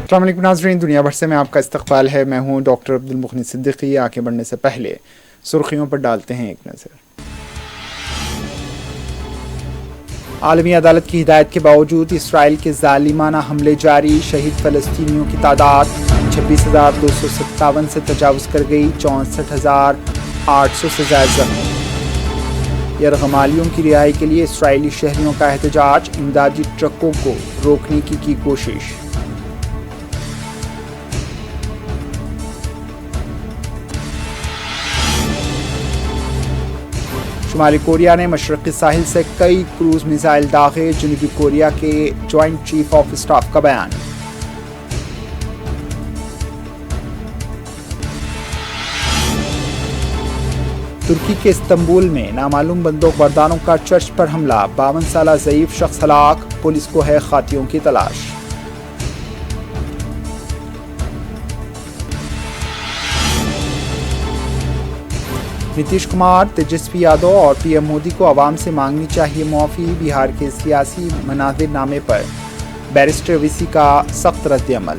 अस्सलाम वालेकुम नाज़रीन, दुनिया भर से मैं आपका इस्तकबाल है। मैं हूं डॉक्टर अब्दुल मुखनी सिद्दीकी। आगे बढ़ने से पहले सुर्खियों पर डालते हैं एक नज़र। आलमी अदालत की हिदायत के बावजूद इसराइल के जालिमाना हमले जारी। शहीद फ़लस्तीनियों की तादाद 26,257 से तजावुज़ कर गई। 64,800 से ज़ायद ज़ख्मी। यरगमालियों की रिहाई के लिए इसराइली शहरियों का एहतजाज। इमदादी ट्रकों को रोकने की कोशिश। शुमाली कोरिया ने मशरक़ी साहिल से कई क्रूज़ मिसाइल दागे। जनूबी कोरिया के जॉइंट चीफ ऑफ स्टाफ का बयान। तुर्की के इस्तंबुल में नामालूम बंदूकबरदारों का चर्च पर हमला। 52 साला ज़ईफ शख्स हलाक। पुलिस को है खातियों की तलाश। नीतीश कुमार, तेजस्वी यादव और पीएम मोदी को आवाम से मांगनी चाहिए मुआफ़ी। बिहार के सियासी मनाज़िरनामे पर बैरिस्टर वीसी का सख्त रद्द-ए-अमल।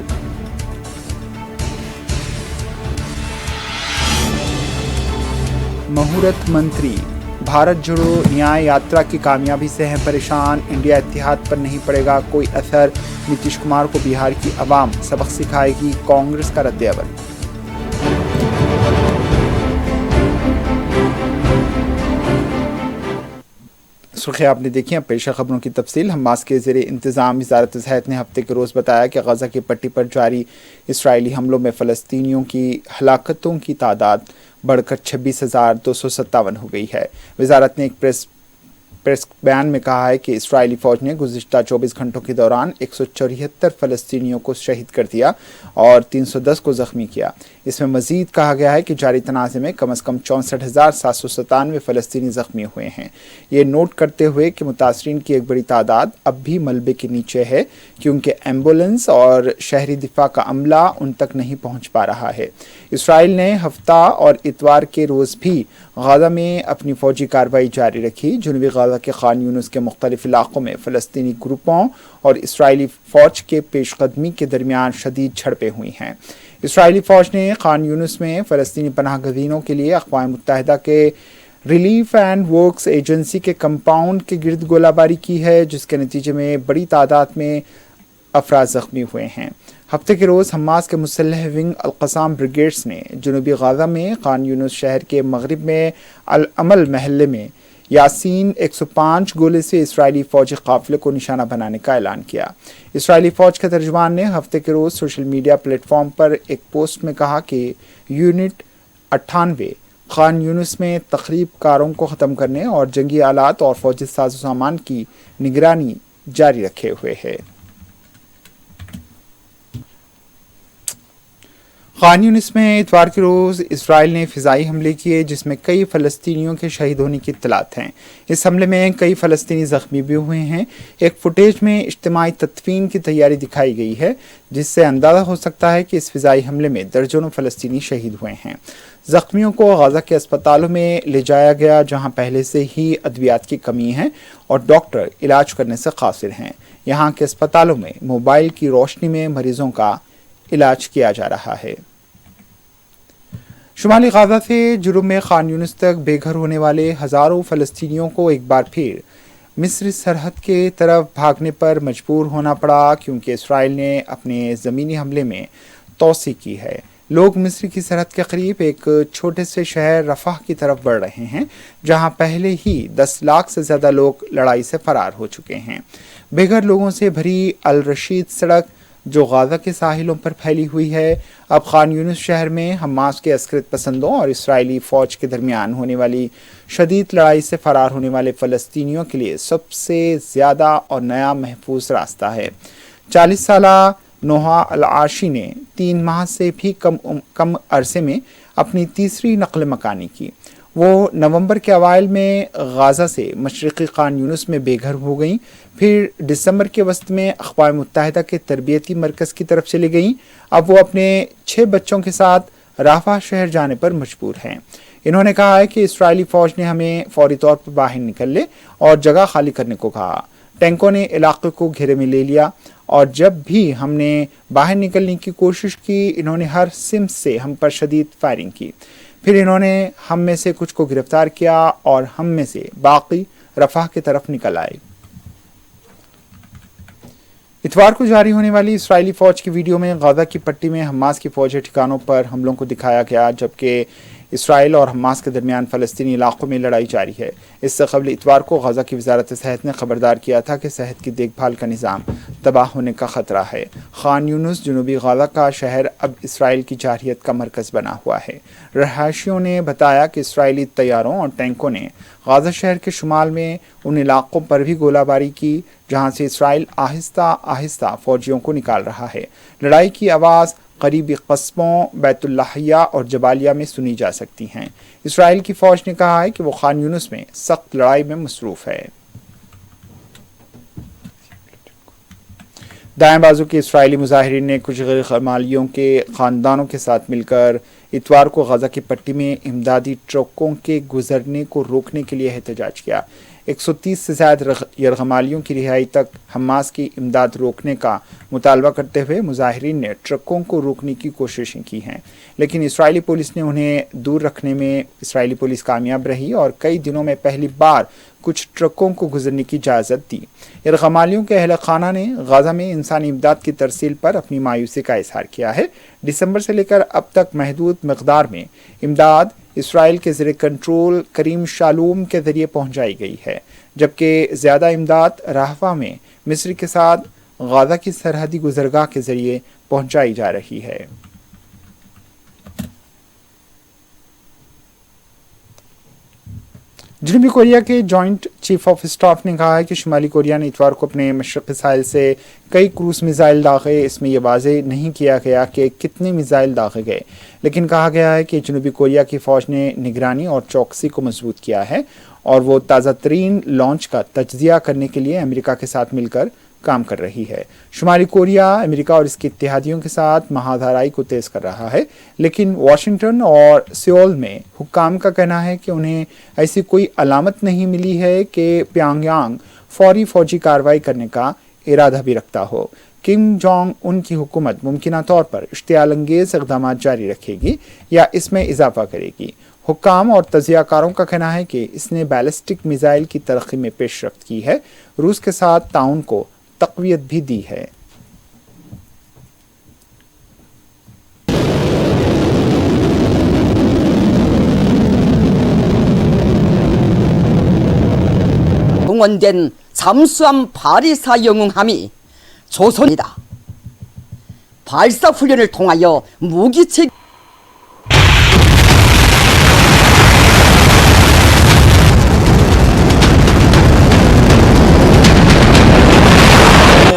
मुहूर्त मंत्री, भारत जोड़ो न्याय यात्रा की कामयाबी से हैं परेशान। इंडिया इत्तेहाद पर नहीं पड़ेगा कोई असर। नीतीश कुमार को बिहार की आवाम सबक सिखाएगी। कांग्रेस का रद्द-ए-अमल। सुर्खियां आपने देखी। अब पेशा खबरों की तफसील। हमास के ज़ेरे इंतज़ाम वज़ारत सेहत ने हफ्ते के रोज़ बताया कि गज़ा की पट्टी पर जारी इसराइली हमलों में फ़लस्तीनियों की हलाकतों की तादाद बढ़कर 26,257 हो गई है। वज़ारत ने एक प्रेस बयान में कहा है कि इसराइली फ़ौज ने गुज़िश्ता 24 घंटों के दौरान 174 फ़लस्तीनियों को शहीद कर दिया और 310 को ज़ख्मी किया। इसमें मज़ीद कहा गया है कि जारी तनाज़े में कम अज़ कम 64,797 फ़लस्तीनी ज़ख्मी हुए हैं। ये नोट करते हुए कि मुतासरीन की एक बड़ी तादाद अब भी मलबे के नीचे है क्योंकि एम्बुलेंस और शहरी दिफा का अमला उन तक नहीं पहुँच पा रहा है। इसराइल ने हफ्ता और इतवार के रोज़ भी गाज़ा में अपनी फ़ौजी कार्रवाई जारी रखी। जनूबी गाज़ा के खान यूनुस के मुख्तलिफ इलाक़ों में फ़लस्तीनी ग्रुपों और इसराइली फ़ौज के पेशकदमी के दरमियान शदीद झड़पें हुई हैं। इसराइली फ़ौज ने खान यूनुस में फ़लस्तीनी पनाह गज़ीनों के लिए अक़वाम मुत्तहिदा के रिलीफ एंड वर्क्स एजेंसी के कंपाउंड के गिर्द गोलाबारी की है, जिसके नतीजे में बड़ी तादाद में अफराद ज़ख्मी हुए हैं। हफ्ते के रोज़ हमास के मुसल्लह विंग अल-क़साम ब्रिगेड्स ने जनूबी गाज़ा में खान यूनुस शहर के मगरिब में अल-अमल महल्ले में यासीन 105 गोले से इसराइली फ़ौजी काफ़िले को निशाना बनाने का ऐलान किया। इसराइली फ़ौज के तर्जुमान ने हफ्ते के रोज़ सोशल मीडिया प्लेटफॉर्म पर एक पोस्ट में कहा कि यूनिट 98 खान यूनुस में तख़रीब कारों को ख़त्म करने और जंगी आलात और फ़ौजी साज़ो सामान की निगरानी जारी रखे हुए है। खान यूनिस में इतवार के रोज़ इसराइल ने फ़िज़ाई हमले किए जिसमें कई फ़लस्तीनियों के शहीद होने की इत्तलात हैं। इस हमले में कई फ़लस्तीनी ज़ख्मी भी हुए हैं। एक फुटेज में इज्तिमाई तदफ़ीन की तैयारी दिखाई गई है जिससे अंदाज़ा हो सकता है कि इस फ़िज़ाई हमले में दर्जनों फ़लस्तीनी शहीद हुए हैं। ज़ख्मियों को गाज़ा के अस्पतालों में ले जाया गया जहाँ पहले से ही अद्वियात की कमी है और डॉक्टर इलाज करने से कासिर हैं। यहाँ के अस्पतालों में मोबाइल की रोशनी में मरीज़ों का इलाज किया जा रहा है। शुमाली गाज़ा से जुर्म में खान यूनिस तक बेघर होने वाले हज़ारों फ़लस्तीनियों को एक बार फिर मिस्र सरहद के तरफ भागने पर मजबूर होना पड़ा क्योंकि इसराइल ने अपने ज़मीनी हमले में तोसी की है। लोग मिस्र की सरहद के करीब एक छोटे से शहर रफ़ाह की तरफ बढ़ रहे हैं जहां पहले ही 10 लाख से ज़्यादा लोग लड़ाई से फ़रार हो चुके हैं। बेघर लोगों से भरी अल रशीद सड़क जो गाज़ा के साहिलों पर फैली हुई है अब खान यूनिस शहर में हमास के अस्करत पसंदों और इसराइली फ़ौज के दरमियान होने वाली शदीद लड़ाई से फ़रार होने वाले फ़लस्तीनियों के लिए सबसे ज़्यादा और नया महफूज रास्ता है। 40 साला नोहा अल आशी ने 3 माह से भी कम अरसे में अपनी तीसरी नक़ल मकानी की। वो नवंबर के अवाइल में गाज़ा से मशरिक़ी खान यूनिस में बेघर हो गई, फिर दिसंबर के वस्त में अक़वाम मुत्तहिदा के तरबियती मरकज़ की तरफ चली गई। अब वो अपने 6 बच्चों के साथ राफा शहर जाने पर मजबूर हैं। इन्होंने कहा है कि इसराइली फ़ौज ने हमें फौरी तौर पर बाहर निकलने और जगह खाली करने को कहा। टैंकों ने इलाके को घेरे में ले लिया और जब भी हमने बाहर निकलने की कोशिश की, इन्होंने हर सिमत से हम पर शदीद फायरिंग की। फिर इन्होंने हम में से कुछ को गिरफ्तार किया और हम में से बाकी रफाह की तरफ निकल आए। इतवार को जारी होने वाली इस्राएली फौज की वीडियो में गाजा की पट्टी में हमास की फौजी ठिकानों पर हमलों को दिखाया गया, जबकि इसराइल और हमास के दरमियान फ़लस्तीनी इलाकों में लड़ाई जारी है। इससे कबल इतवार को गाजा की वजारत सेहत ने खबरदार किया था कि सेहत की देखभाल का निज़ाम तबाह होने का ख़तरा है। खान यूनुस जनूबी गाजा का शहर अब इसराइल की जारहियत का मरकज़ बना हुआ है। रहायशियों ने बताया कि इसराइली तैयारों और टैंकों ने गाजा शहर के शुमाल में उन इलाकों पर भी गोलाबारी की जहां से इसराइल आहिस्ता आहिस्ता फौजियों को निकाल रहा है। लड़ाई की आवाज़ करीबी कस्बों बैतुल्लाहिया और जबालिया में सुनी जा सकती हैं। इसराइल की फौज ने कहा है कि वो खान यूनुस में सख्त लड़ाई में मसरूफ़ है। दाएं बाजू के इसराइली मुजाहिरीन ने कुछ गैर खमालियों के ख़ानदानों के साथ मिलकर इतवार को गाजा की पट्टी में इमदादी ट्रकों के गुजरने को रोकने के लिए एहतजाज किया। 130 से ज़्यादा यरगमालियों की रिहाई तक हमास की इमदाद रोकने का मुतालबा करते हुए मुजाहिरीन ने ट्रकों को रोकने की कोशिशें की हैं, लेकिन इसराइली पुलिस ने उन्हें दूर रखने में इसराइली पुलिस कामयाब रही और कई दिनों में पहली बार कुछ ट्रकों को गुजरने की इजाज़त दी। यरगमालियों के अहल खाना ने गाजा में इंसानी इमदाद की तरसील पर अपनी मायूसी का इजहार किया है। दिसंबर से लेकर अब तक महदूद मकदार में इमदाद इसराइल के ज़रिए कंट्रोल करीम शालूम के ज़रिए पहुंचाई गई है, जबकि ज़्यादा इमदाद राहवा में मिस्र के साथ गाजा की सरहदी गुजरगाह के ज़रिए पहुंचाई जा रही है। जनूबी कोरिया के जॉइंट चीफ ऑफ स्टाफ ने कहा है कि शुमाली कोरिया ने इतवार को अपने मशरक़ी साहिल से कई क्रूज़ मिज़ाइल दागे। इसमें यह वाज़ेह नहीं किया गया कि कितने मिज़ाइल दागे गए, लेकिन कहा गया है कि जनूबी कोरिया की फ़ौज ने निगरानी और चौकसी को मजबूत किया है और वो ताज़ा तरीन लॉन्च का तज्ज़िया करने के लिए अमेरिका के साथ मिलकर काम कर रही है। शुमाली कोरिया अमेरिका और इसके इत्तेहादियों के साथ महाधाराई को तेज़ कर रहा है, लेकिन वाशिंगटन और सियोल में हुक्काम का कहना है कि उन्हें ऐसी कोई अलामत नहीं मिली है कि प्योंगयांग फौरी फौजी कार्रवाई करने का इरादा भी रखता हो। किम जोंग उन की हुकूमत मुमकिना तौर पर इश्तियाल अंगेज़ इक़दाम जारी रखेगी या इसमें इजाफा करेगी। हुक्काम और तजियाकारों का कहना है कि इसने बैलिस्टिक मिसाइल की तरक्की में पेशरफ्त की है, रूस के साथ ताउन को तक़वियत भी दी है। 동원된 잠수함 바리사 영웅함이 조선이다. 발사 훈련을 통하여 무기체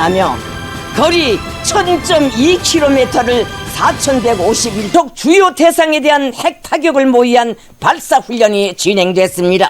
하며 거리 1000.2km를 4151적 주요 대상에 대한 핵 타격을 모의한 발사 훈련이 진행됐습니다.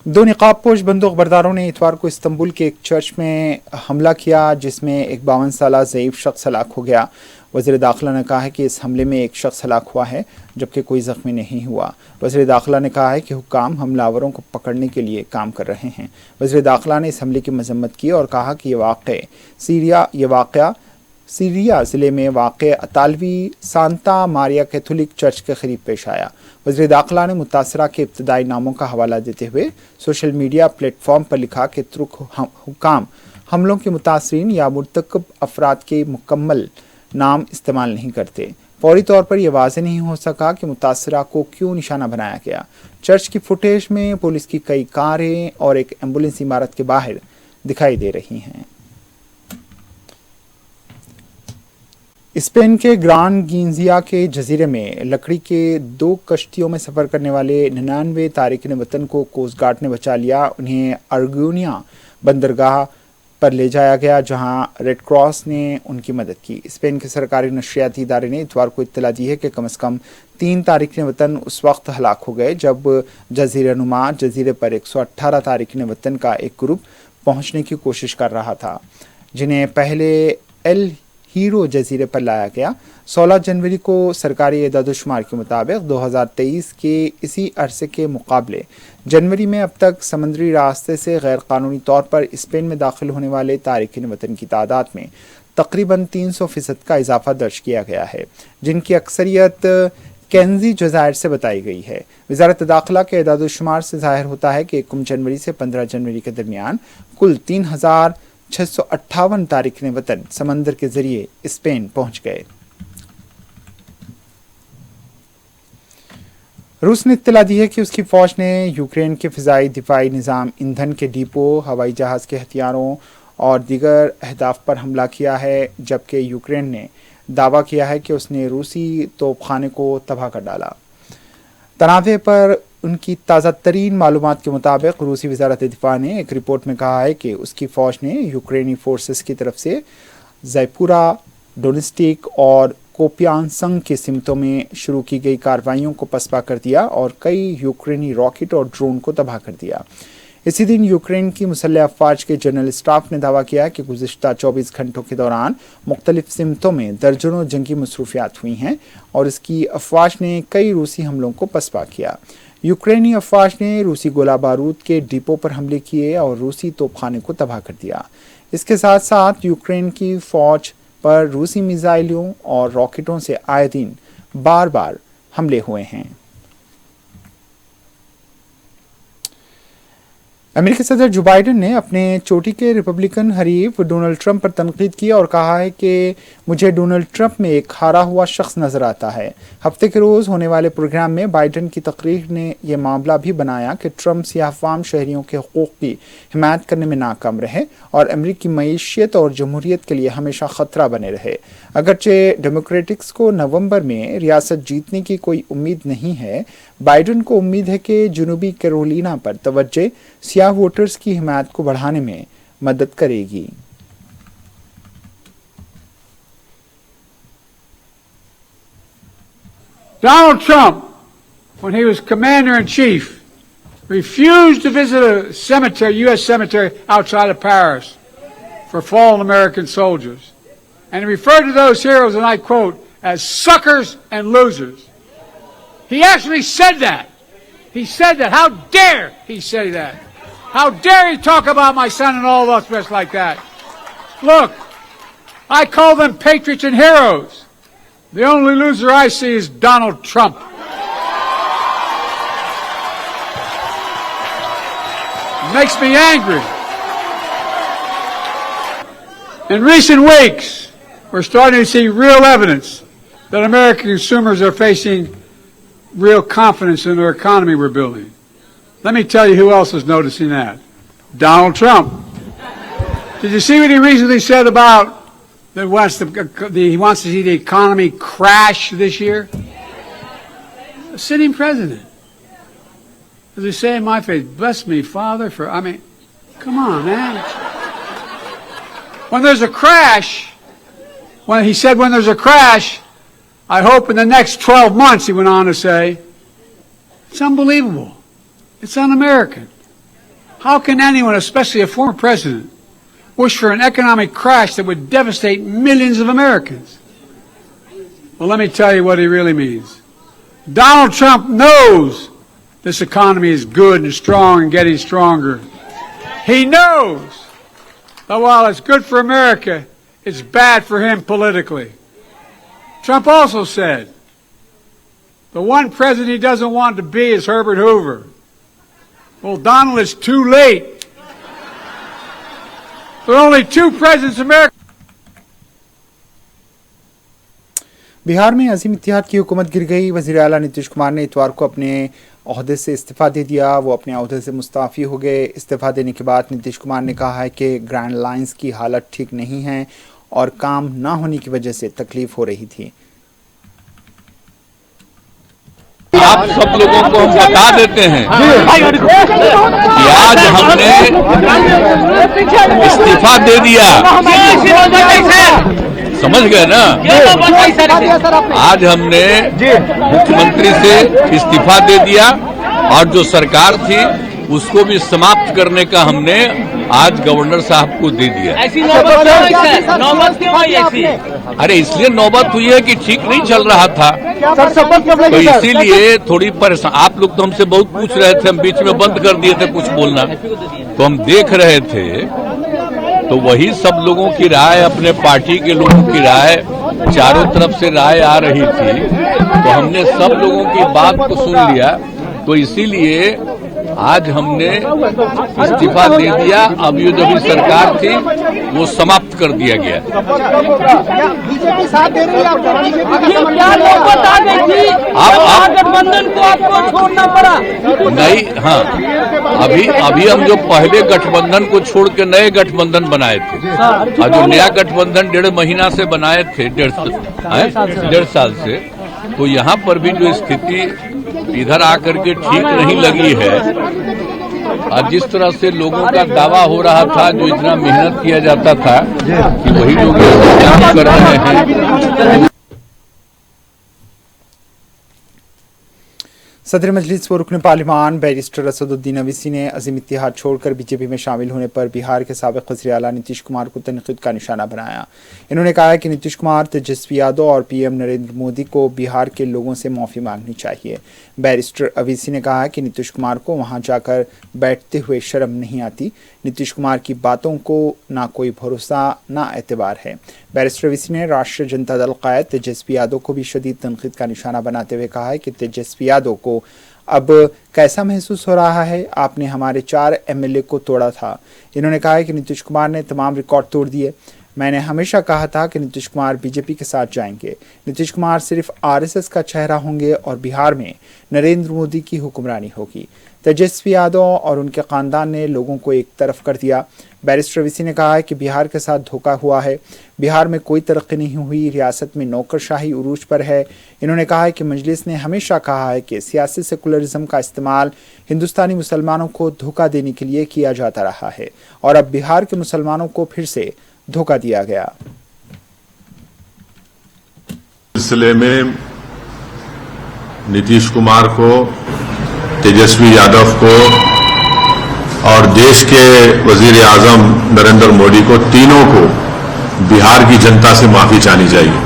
दो निकाबपोश बंदूक बरदारों ने इतवार को इस्तंबुल के एक चर्च में हमला किया, जिसमें एक 52 साला ज़ईफ़ शख्स हलाक हो गया। वज़ीर दाखिला ने कहा है कि इस हमले में एक शख्स हलाक हुआ है, जबकि कोई ज़ख्मी नहीं हुआ। वज़ीर दाखिला ने कहा है कि हुक्काम हमलावरों को पकड़ने के लिए काम कर रहे हैं। वज़ीर दाखिला ने इस हमले की मजम्मत की और कहा कि यह वाक़या सीरिया ज़िले में वाक़ अतालवी सांता मारिया कैथोलिक चर्च के करीब पेश आया। वज़ीर दाखिला ने मुतासरा के इब्तदाई नामों का हवाला देते हुए सोशल मीडिया प्लेटफॉर्म पर लिखा कि तुर्क हुक्काम हमलों के मुतासरीन या मुर्तकब अफराद के मुकम्मल नाम इस्तेमाल नहीं करते। फौरी तौर पर यह वाज़ेह नहीं हो सका कि मुतासरा को क्यों निशाना बनाया गया। चर्च की फुटेज में पुलिस की कई कारें और एक एम्बुलेंस इमारत के बाहर दिखाई दे रही हैं। स्पेन के ग्रान गिंजिया के जजीरे में लकड़ी के 2 कश्तियों में सफ़र करने वाले 99 तारिकिन वतन को कोस्ट गार्ड ने बचा लिया। उन्हें अर्गुनिया बंदरगाह पर ले जाया गया, जहां रेड क्रॉस ने उनकी मदद की। स्पेन के सरकारी नशरियाती इदारे ने इतवार को इत्तला दी है कि कम से कम 3 तारिकिन वतन उस वक्त हलाक हो गए जब जजीरा नुमा जजीरे पर 118 तारिकिन वतन का एक ग्रुप पहुंचने की कोशिश कर रहा था, जिन्हें पहले एल हीरो जजीरे पर लाया गया। 16 जनवरी को सरकारी एदाद-ओ-शुमार के मुताबिक 2023 के इसी अरसे के मुकाबले जनवरी में अब तक समुद्री रास्ते से गैर कानूनी तौर पर स्पेन में दाखिल होने वाले तारिकीन वतन की तादाद में तकरीबन 300% का इजाफा दर्ज किया गया है, जिनकी अक्सरियत कैंजी जज़ायर से बताई गई है। वज़ारत दाखिला के एदाद-ओ-शुमार से जाहिर होता है कि 1 जनवरी से 15 जनवरी के दरमियान कुल 3658 तारिकीन वतन समंदर के जरिए स्पेन पहुंच गए। रूस ने इत्तला दी है कि उसकी फौज ने यूक्रेन के फ़िज़ाई दिफाई निज़ाम, ईंधन के डिपो, हवाई जहाज़ के हथियारों और दीगर अहदाफ पर हमला किया है, जबकि यूक्रेन ने दावा किया है कि उसने रूसी तोपखाने को तबाह कर डाला। तनाज़े पर उनकी ताज़ा तरीन मालूमात के मुताबिक रूसी वज़ारत दिफा ने एक रिपोर्ट में कहा है कि उसकी फ़ौज ने यूक्रेनी फोर्सेस की तरफ से ज़ैपुरा, डोनेस्टिक और कोपियानसंग की सिमतों में शुरू की गई कार्रवाइयों को पसपा कर दिया और कई यूक्रेनी रॉकेट और ड्रोन को तबाह कर दिया। इसी दिन यूक्रेन की मुसल्लह अफवाज के जनरल स्टाफ ने दावा किया कि गुज़िश्ता 24 घंटों के दौरान मुख्तलिफ सिमतों में दर्जनों जंगी मसरूफियात हुई हैं और इसकी अफवाज ने कई रूसी हमलों को पसपा किया। यूक्रेनी अफवाज ने रूसी गोला बारूद के डिपो पर हमले किए और रूसी तोपखाने को तबाह कर दिया। इसके साथ साथ यूक्रेन की फौज पर रूसी मिसाइलों और रॉकेटों से आए दिन बार बार हमले हुए हैं। अमेरिकी सदर जो बाइडेन ने अपने चोटी के रिपब्लिकन हरीफ डोनाल्ड ट्रंप पर तनकीद की और कहा है कि मुझे डोनाल्ड ट्रंप में एक हारा हुआ शख्स नजर आता है। हफ्ते के रोज होने वाले प्रोग्राम में बाइडेन की तकरीर ने यह मामला भी बनाया कि ट्रंप सियाहफाम शहरियों के हकूक़ की हिमायत करने में नाकाम रहे और अमरीकी मईशियत और जमहूरियत के लिए हमेशा खतरा बने रहे। अगरचे डेमोक्रेटिक्स को नवंबर में रियासत जीतने की कोई उम्मीद नहीं है, बाइडेन को उम्मीद है कि जनूबी कैरोलिना पर तवज्जो सियाह वोटर्स की हिमायत को बढ़ाने में मदद करेगी। Donald Trump, when he was commander-in-chief, refused to visit a cemetery, U.S. cemetery outside of Paris for fallen American soldiers. And he referred to those heroes, and I quote, as suckers and losers. He actually said that. He said that. How dare he say that? How dare he talk about my son and all of us like that? Look, I call them patriots and heroes. The only loser I see is Donald Trump. It makes me angry. In recent weeks, we're starting to see real evidence that American consumers are facing real confidence in their economy we're building. Let me tell you who else is noticing that. Donald Trump. Did you see what he recently said about that he wants to see the economy crash this year? A sitting president. As they say in my face, bless me, Father, come on, man. When there's a crash, when there's a crash, I hope in the next 12 months, he went on to say, it's unbelievable. It's un-American. How can anyone, especially a former president, wish for an economic crash that would devastate millions of Americans? Well, let me tell you what he really means. Donald Trump knows this economy is good and strong and getting stronger. He knows that while it's good for America, it's bad for him politically. Trump also said, the one president he doesn't want to be is Herbert Hoover. Well, Donald, it's too late. There are only two presidents America. Bihar में अजीम इत्तेहाद की हुकूमत गिर गई। वज़ीर आला नीतीश कुमार ने इतवार को अपने ओहदे से इस्तीफ़ा दे दिया। वो अपने ओहदे से मुस्ताफ़ी हो गए। इस्तीफ़ा देने के बाद नीतीश कुमार ने कहा है कि ग्रैंड लाइंस की हालत ठीक नहीं है और काम ना होने की वजह से तकलीफ हो रही थी। आप सब लोगों को हम बता देते हैं कि आज हमने इस्तीफा दे दिया। समझ गए ना? आज हमने मुख्यमंत्री से इस्तीफा दे दिया और जो सरकार थी उसको भी समाप्त करने का हमने आज गवर्नर साहब को दे दिया। ऐसी नौबत क्यों आई ऐसी? अरे इसलिए नौबत हुई है कि ठीक नहीं चल रहा था, तो इसीलिए थोड़ी परेशान। आप लोग तो हमसे बहुत पूछ रहे थे, हम बीच में बंद कर दिए थे कुछ बोलना, तो हम देख रहे थे, तो वही सब लोगों की राय, अपने पार्टी के लोगों की राय, चारों तरफ से राय आ रही थी, तो हमने सब लोगों की बात को सुन लिया, तो इसीलिए आज हमने इस्तीफा दे दिया। अब ये जो भी सरकार थी वो समाप्त कर दिया गया। बीजेपी साथ दे रही है आप गठबंधन को आपको छोड़ना पड़ा? नहीं, हाँ, अभी हम जो पहले गठबंधन को छोड़ के नए गठबंधन बनाए थे, और जो नया गठबंधन 1.5 महीना से बनाए थे, 1.5 साल से, तो यहाँ पर भी जो स्थिति इधर आकर के ठीक नहीं लगी है, और जिस तरह से लोगों का दावा हो रहा था, जो इतना मेहनत किया जाता था कि वही लोग काम कर रहे हैं। सदर मजलिस व रुकन पार्लिमान बैरिस्टर असदुद्दीन अवीसी ने अजीम इत्तेहाद छोड़कर बीजेपी में शामिल होने पर बिहार के साबिक वज़ीर आला नीतीश कुमार को तनक़ीद का निशाना बनाया। इन्होंने कहा कि नीतीश कुमार, तेजस्वी यादव और पीएम नरेंद्र मोदी को बिहार के लोगों से माफ़ी मांगनी चाहिए। बैरिस्टर अवीसी ने कहा कि नीतीश कुमार को वहां जाकर बैठते हुए शर्म नहीं आती। नीतीश कुमार की बातों को ना कोई भरोसा ना एतबार है। बैरिस्टर अवीसी ने राष्ट्रीय जनता दल कायद तेजस्वी यादव को भी शदीद तनक़ीद का निशाना बनाते हुए कहा है कि तेजस्वी यादव को अब कैसा महसूस हो रहा है, आपने हमारे 4 एमएलए को तोड़ा था। इन्होंने कहा है कि नीतीश कुमार ने तमाम रिकॉर्ड तोड़ दिए। मैंने हमेशा कहा था कि नीतीश कुमार बीजेपी के साथ जाएंगे। नीतीश कुमार सिर्फ आरएसएस का चेहरा होंगे और बिहार में नरेंद्र मोदी की हुक्मरानी होगी। तेजस्वी यादव और उनके खानदान ने लोगों को एक तरफ कर दिया। बैरिस्टर अवीसी ने कहा है कि बिहार के साथ धोखा हुआ है, बिहार में कोई तरक्की नहीं हुई, रियासत में नौकरशाही उरूज पर है। इन्होंने कहा है कि मजलिस ने हमेशा कहा है कि सियासी सेकुलरिज्म का इस्तेमाल हिंदुस्तानी मुसलमानों को धोखा देने के लिए किया जाता रहा है और अब बिहार के मुसलमानों को फिर से धोखा दिया गया। सिलसिले में नीतीश कुमार को, तेजस्वी यादव को और देश के वजीर आजम नरेंद्र मोदी को, तीनों को बिहार की जनता से माफी चाहनी चाहिए।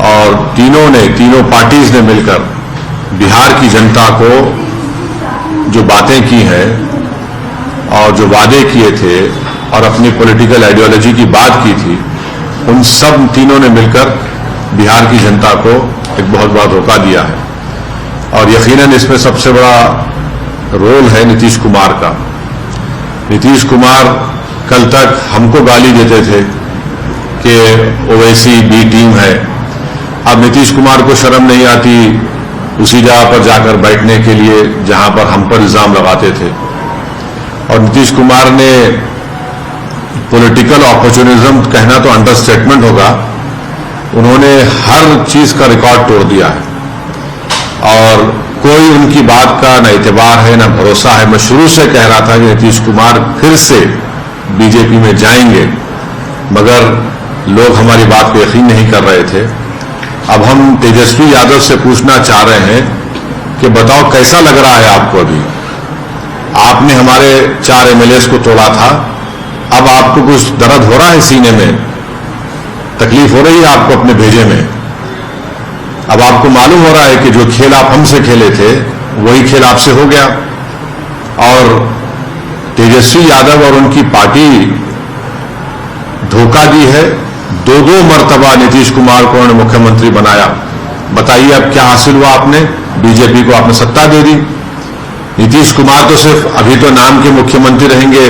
और तीनों पार्टीज ने मिलकर बिहार की जनता को जो बातें की हैं और जो वादे किए थे और अपनी पॉलिटिकल आइडियोलॉजी की बात की थी, उन सब तीनों ने मिलकर बिहार की जनता को एक बहुत बड़ा धोखा दिया है। और यकीनन इसमें सबसे बड़ा रोल है नीतीश कुमार का। नीतीश कुमार कल तक हमको गाली देते थे कि ओवैसी बी टीम है। अब नीतीश कुमार को शर्म नहीं आती उसी जगह पर जाकर बैठने के लिए जहां पर हम पर इल्जाम लगाते थे। और नीतीश कुमार ने पॉलिटिकल अपॉर्चुनिज्म कहना तो अंडरस्टेटमेंट होगा, उन्होंने हर चीज का रिकॉर्ड तोड़ दिया है और कोई उनकी बात का न एतबार है न भरोसा है। मैं शुरू से कह रहा था कि नीतीश कुमार फिर से बीजेपी में जाएंगे, मगर लोग हमारी बात पे यकीन नहीं कर रहे थे। अब हम तेजस्वी यादव से पूछना चाह रहे हैं कि बताओ कैसा लग रहा है आपको? अभी आपने हमारे 4 एमएलए को तोड़ा था, अब आपको कुछ दर्द हो रहा है सीने में, तकलीफ हो रही है आपको अपने भेजे में? अब आपको मालूम हो रहा है कि जो खेल आप हमसे खेले थे वही खेल आपसे हो गया। और तेजस्वी यादव और उनकी पार्टी धोखा दी है। 2 मर्तबा नीतीश कुमार को उन्होंने मुख्यमंत्री बनाया। बताइए अब क्या हासिल हुआ? आपने बीजेपी को आपने सत्ता दे दी। नीतीश कुमार तो सिर्फ अभी तो नाम के मुख्यमंत्री रहेंगे,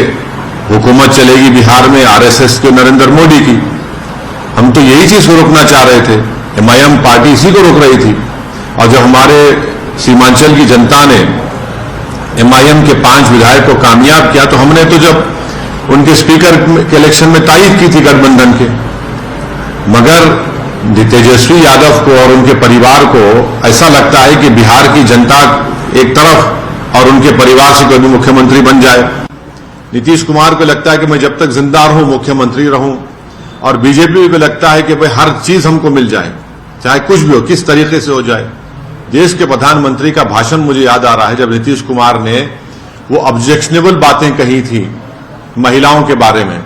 हुकूमत चलेगी बिहार में आरएसएस के नरेंद्र मोदी की। हम तो यही चीज को रोकना चाह रहे थे, एमआईएम पार्टी इसी को रोक रही थी। और जब हमारे सीमांचल की जनता ने एमआईएम के 5 विधायक को कामयाब किया, तो हमने तो जब उनके स्पीकर के इलेक्शन में तारीफ की थी गठबंधन के। मगर तेजस्वी यादव को और उनके परिवार को ऐसा लगता है कि बिहार की जनता एक तरफ और उनके परिवार से कोई भी मुख्यमंत्री बन जाए। नीतीश कुमार को लगता है कि मैं जब तक जिंदा रहूं मुख्यमंत्री रहूं, और बीजेपी को लगता है कि भाई हर चीज हमको मिल जाए, चाहे कुछ भी हो, किस तरीके से हो जाए। देश के प्रधानमंत्री का भाषण मुझे याद आ रहा है, जब नीतीश कुमार ने वो ऑब्जेक्शनेबल बातें कही थी महिलाओं के बारे में।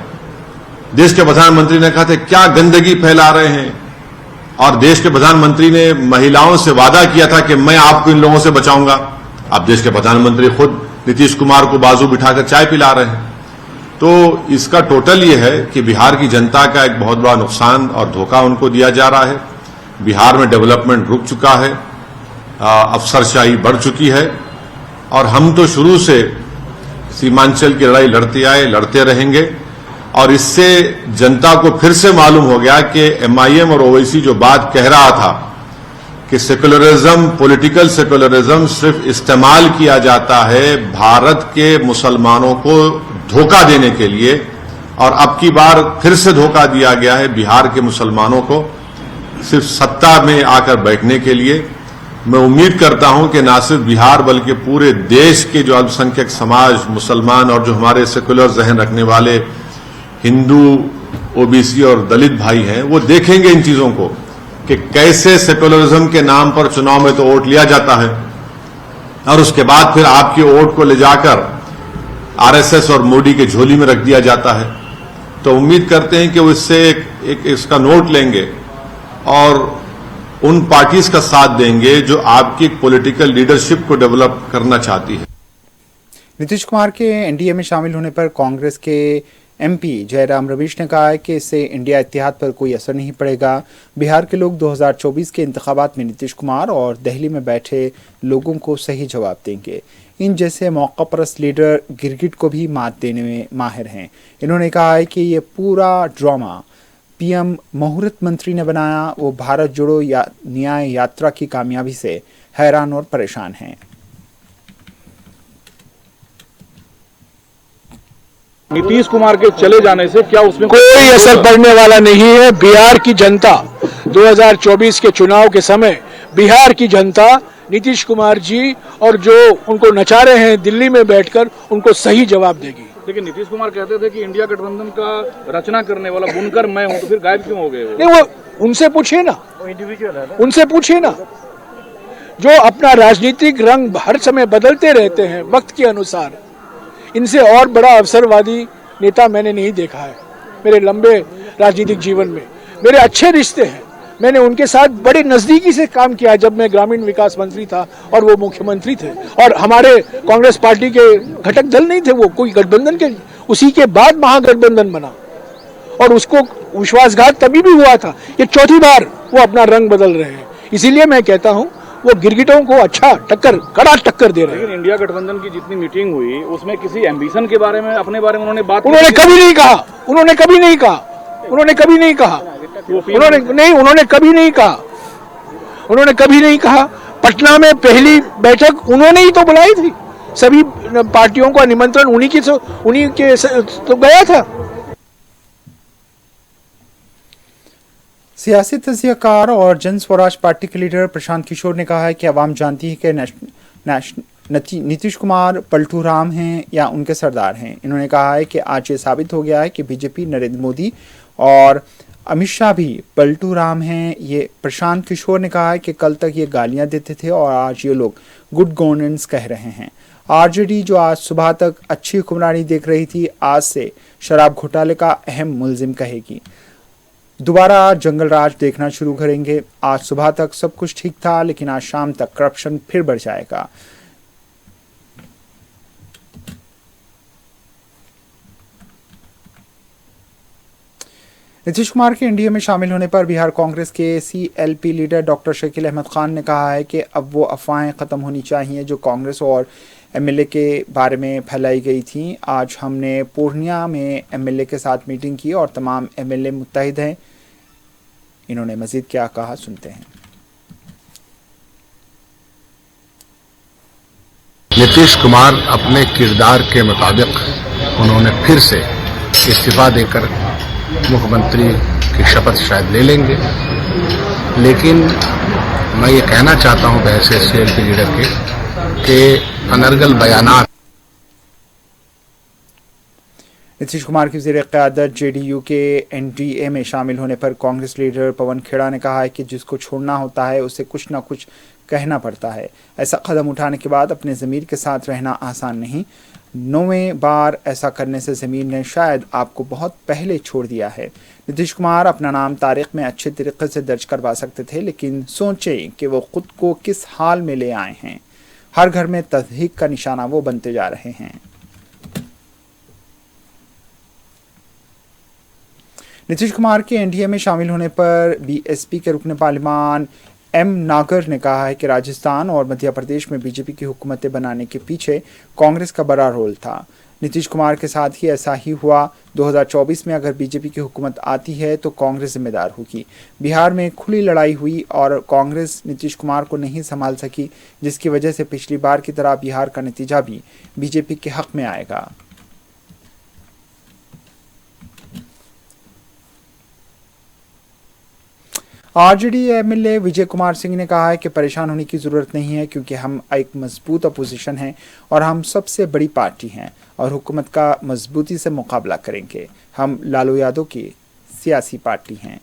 देश के प्रधानमंत्री ने कहा था क्या गंदगी फैला रहे हैं, और देश के प्रधानमंत्री ने महिलाओं से वादा किया था कि मैं आपको इन लोगों से बचाऊंगा। अब देश के प्रधानमंत्री खुद नीतीश कुमार को बाजू बिठाकर चाय पिला रहे हैं। तो इसका टोटल ये है कि बिहार की जनता का एक बहुत बड़ा नुकसान और धोखा उनको दिया जा रहा है। बिहार में डेवलपमेंट रुक चुका है, अफसरशाही बढ़ चुकी है, और हम तो शुरू से सीमांचल की लड़ाई लड़ते आए, लड़ते रहेंगे। और इससे जनता को फिर से मालूम हो गया कि एमआईएम और ओवैसी जो बात कह रहा था कि सेकुलरिज्म, पॉलिटिकल सेकुलरिज्म सिर्फ इस्तेमाल किया जाता है भारत के मुसलमानों को धोखा देने के लिए, और अब की बार फिर से धोखा दिया गया है बिहार के मुसलमानों को सिर्फ सत्ता में आकर बैठने के लिए। मैं उम्मीद करता हूं कि न सिर्फ बिहार बल्कि पूरे देश के जो अल्पसंख्यक समाज, मुसलमान और जो हमारे सेकुलर जहन रखने वाले हिंदू, ओबीसी और दलित भाई हैं, वो देखेंगे इन चीजों को कि कैसे सेकुलरिज्म के नाम पर चुनाव में तो वोट लिया जाता है और उसके बाद फिर आपके वोट को ले जाकर आरएसएस और मोदी के झोली में रख दिया जाता है। तो उम्मीद करते हैं कि वो इससे एक इसका नोट लेंगे और उन पार्टीज का साथ देंगे जो आपकी पॉलिटिकल लीडरशिप को डेवलप करना चाहती है। नीतीश कुमार के एनडीए में शामिल होने पर कांग्रेस के एमपी जयराम रमेश ने कहा है कि इससे इंडिया इत्तेहाद पर कोई असर नहीं पड़ेगा। बिहार के लोग 2024 के इंतखाबात में नीतीश कुमार और दिल्ली में बैठे लोगों को सही जवाब देंगे। इन जैसे मौकापरस्त लीडर गिरगिट को भी मात देने में माहिर हैं। इन्होंने कहा है कि ये पूरा ड्रामा पीएम मुहूर्त मंत्री ने बनाया। वो भारत जोड़ो न्याय यात्रा की कामयाबी से हैरान और परेशान हैं। नीतीश कुमार के चले जाने से क्या उसमें कोई असर पड़ने वाला नहीं है। बिहार की जनता 2024 के चुनाव के समय बिहार की जनता नीतीश कुमार जी और जो उनको नचा रहे हैं दिल्ली में बैठकर उनको सही जवाब देगी। लेकिन नीतीश कुमार कहते थे कि इंडिया गठबंधन का रचना करने वाला बुनकर मैं हूं, तो फिर गायब क्यों हो गए? नहीं, वो उनसे पूछिए ना, उनसे पूछिए ना, जो अपना राजनीतिक रंग हर समय बदलते रहते हैं वक्त के अनुसार। इनसे और बड़ा अवसरवादी नेता मैंने नहीं देखा है मेरे लंबे राजनीतिक जीवन में। मेरे अच्छे रिश्ते हैं, मैंने उनके साथ बड़े नजदीकी से काम किया जब मैं ग्रामीण विकास मंत्री था और वो मुख्यमंत्री थे। और हमारे कांग्रेस पार्टी के घटक दल नहीं थे, वो कोई गठबंधन के, उसी के बाद महागठबंधन बना और उसको विश्वासघात तभी भी हुआ था। ये चौथी बार वो अपना रंग बदल रहे हैं। इसीलिए मैं कहता हूं वो गिरगिटों को अच्छा कड़ा टक्कर दे रहे हैं। लेकिन इंडिया गठबंधन की जितनी मीटिंग हुई उसमें किसी एम्बिशन के बारे में, अपने बारे में उन्होंने बात उन्होंने कभी नहीं कहा। उन्होंने कभी नहीं कहा। उन्होंने कभी नहीं कहा। उन्होंने कभी नहीं कहा। पटना में पहली बैठक उन्होंने ही तो बुलाई थी। सभी पार्टियों का निमंत्रण उन्हीं के तो गया था। सियासी तज्जियाकार और जन स्वराज पार्टी के लीडर प्रशांत किशोर ने कहा है कि आवाम जानती है कि नीतीश कुमार पलटू राम हैं या उनके सरदार हैं। इन्होंने कहा है कि आज ये साबित हो गया है कि बीजेपी, नरेंद्र मोदी और अमित शाह भी पलटू राम हैं। ये प्रशांत किशोर ने कहा है कि कल तक ये गालियां देते थे और आज ये लोग गुड गवर्नेंस कह रहे हैं। आरजेडी जो आज सुबह तक अच्छी हुक्मरानी देख रही थी, आज से शराब घोटाले का अहम मुलजिम कहेगी। दोबारा जंगल राज देखना शुरू करेंगे। आज सुबह तक सब कुछ ठीक था, लेकिन आज शाम तक करप्शन फिर बढ़ जाएगा। नीतीश कुमार के एनडीए में शामिल होने पर बिहार कांग्रेस के CLP leader doctor Shakeel Ahmad Khan ने कहा है कि अब वो अफवाहें खत्म होनी चाहिए जो कांग्रेस और एमएलए के बारे में फैलाई गई थी। आज हमने पूर्णिया में एमएलए के साथ मीटिंग की और तमाम एमएलए मुत्तहिद हैं। इन्होंने मजीद क्या कहा, सुनते हैं। नीतीश कुमार अपने किरदार के मुताबिक उन्होंने फिर से इस्तीफा देकर मुख्यमंत्री की शपथ शायद ले लेंगे, लेकिन मैं ये कहना चाहता हूं वैसे सीएलपी लीडर के अनर्गल बयानात। नीतीश कुमार की ज़ेर क़यादत जेडीयू के एनडीए में शामिल होने पर कांग्रेस लीडर पवन खेड़ा ने कहा है कि जिसको छोड़ना होता है उसे कुछ ना कुछ कहना पड़ता है। ऐसा कदम उठाने के बाद अपने ज़मीर के साथ रहना आसान नहीं। 9वें बार ऐसा करने से ज़मीर ने शायद आपको बहुत पहले छोड़ दिया है। नीतीश कुमार अपना नाम तारीख में अच्छे तरीके से दर्ज करवा सकते थे, लेकिन सोचें कि वो खुद को किस हाल में ले आए हैं। हर घर में तस्दीक का निशाना वो बनते जा रहे हैं। नीतीश कुमार के एनडीए में शामिल होने पर बीएसपी के रुकने पार्लिमान एम नागर ने कहा है कि राजस्थान और मध्य प्रदेश में बीजेपी की हुकूमतें बनाने के पीछे कांग्रेस का बड़ा रोल था। नीतीश कुमार के साथ ही ऐसा ही हुआ। 2024 में अगर बीजेपी की हुकूमत आती है तो कांग्रेस जिम्मेदार होगी। बिहार में खुली लड़ाई हुई और कांग्रेस नीतीश कुमार को नहीं संभाल सकी, जिसकी वजह से पिछली बार की तरह बिहार का नतीजा भी बीजेपी के हक में आएगा। आरजेडी एमएलए विजय कुमार सिंह ने कहा है कि परेशान होने की ज़रूरत नहीं है, क्योंकि हम एक मजबूत अपोजिशन हैं और हम सबसे बड़ी पार्टी हैं और हुकूमत का मजबूती से मुकाबला करेंगे। हम लालू यादव की सियासी पार्टी हैं।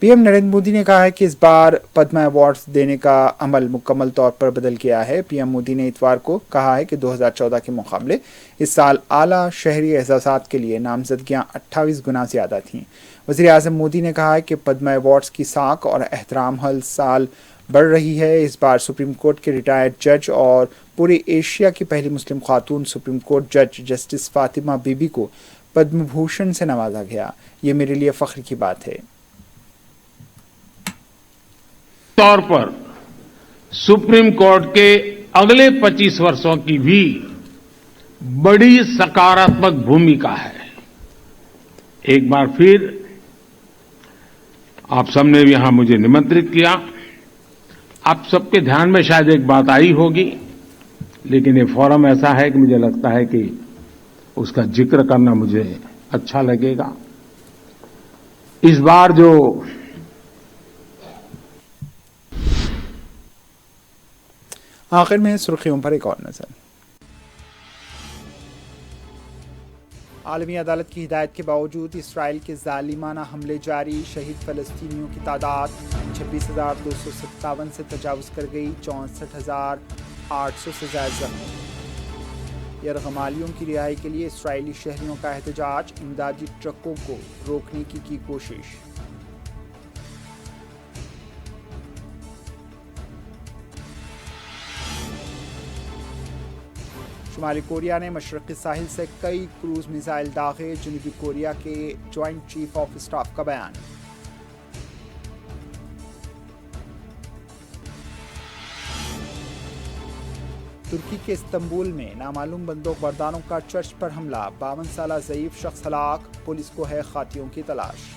पीएम नरेंद्र मोदी ने कहा है कि इस बार पद्म अवार्ड्स देने का अमल मुकम्मल तौर पर बदल गया है। पीएम मोदी ने इतवार को कहा है कि 2014 के मुकाबले इस साल आला शहरी एहसासात के लिए नामजदगियां 28 गुना ज़्यादा थीं। वज़ीर आज़म मोदी ने कहा है कि पद्म अवार्ड्स की साख और एहतराम हर साल बढ़ रही है। इस बार सुप्रीम कोर्ट के रिटायर्ड जज और पूरे एशिया की पहली मुस्लिम खातून सुप्रीम कोर्ट जज जस्टिस फातिमा बीबी को पद्म भूषण से नवाजा गया। ये मेरे लिए फ़ख्र की बात है। तौर पर सुप्रीम कोर्ट के अगले 25 वर्षों की भी बड़ी सकारात्मक भूमिका है। एक बार फिर आप सबने यहां मुझे निमंत्रित किया। आप सबके ध्यान में शायद एक बात आई होगी, लेकिन ये फोरम ऐसा है कि मुझे लगता है कि उसका जिक्र करना मुझे अच्छा लगेगा। इस बार जो आखिर में सुर्खियों पर एक और नजर। आलमी अदालत की हिदायत के बावजूद इसराइल के जालिमाना हमले जारी। शहीद फलस्तीनियों की तादाद 26,257 से तजावुज़ कर गई। 64,800 से ज़्यादा जख्मी। यरगमालियों की रिहाई के लिए इसराइली शहरियों का एहतजाज। इमदादी ट्रकों को रोकने की कोशिश। शुमाली कोरिया ने मशरक़ी साहिल से कई क्रूज मिसाइल दागे। जनूबी कोरिया के जॉइंट चीफ ऑफ स्टाफ का बयान। तुर्की के इस्तंबुल में नामालूम बंदूक बरदारों का चर्च पर हमला। 52 साला ज़ईफ शख्स हलाक। पुलिस को है खातियों की तलाश।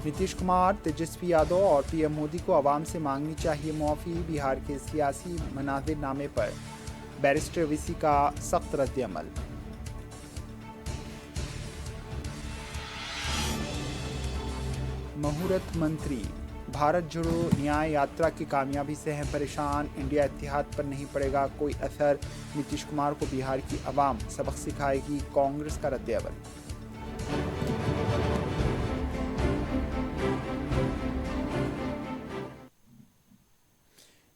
नीतीश कुमार, तेजस्वी यादव और पीएम मोदी को आवाम से मांगनी चाहिए मुआफ़ी। बिहार के सियासी मनाज़िरनामे पर बैरिस्टर वीसी का सख्त रद्द-ए-अमल। मुहूर्त मंत्री भारत जोड़ो न्याय यात्रा की कामयाबी से हैं परेशान। इंडिया इत्तेहाद पर नहीं पड़ेगा कोई असर। नीतीश कुमार को बिहार की आवाम सबक सिखाएगी। कांग्रेस का रद्द-ए-अमल।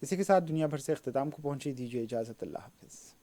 इसी के साथ दुनिया भर से इख्तिताम को पहुंची। दीजिए इजाज़त। अल्लाह हाफ़िज़।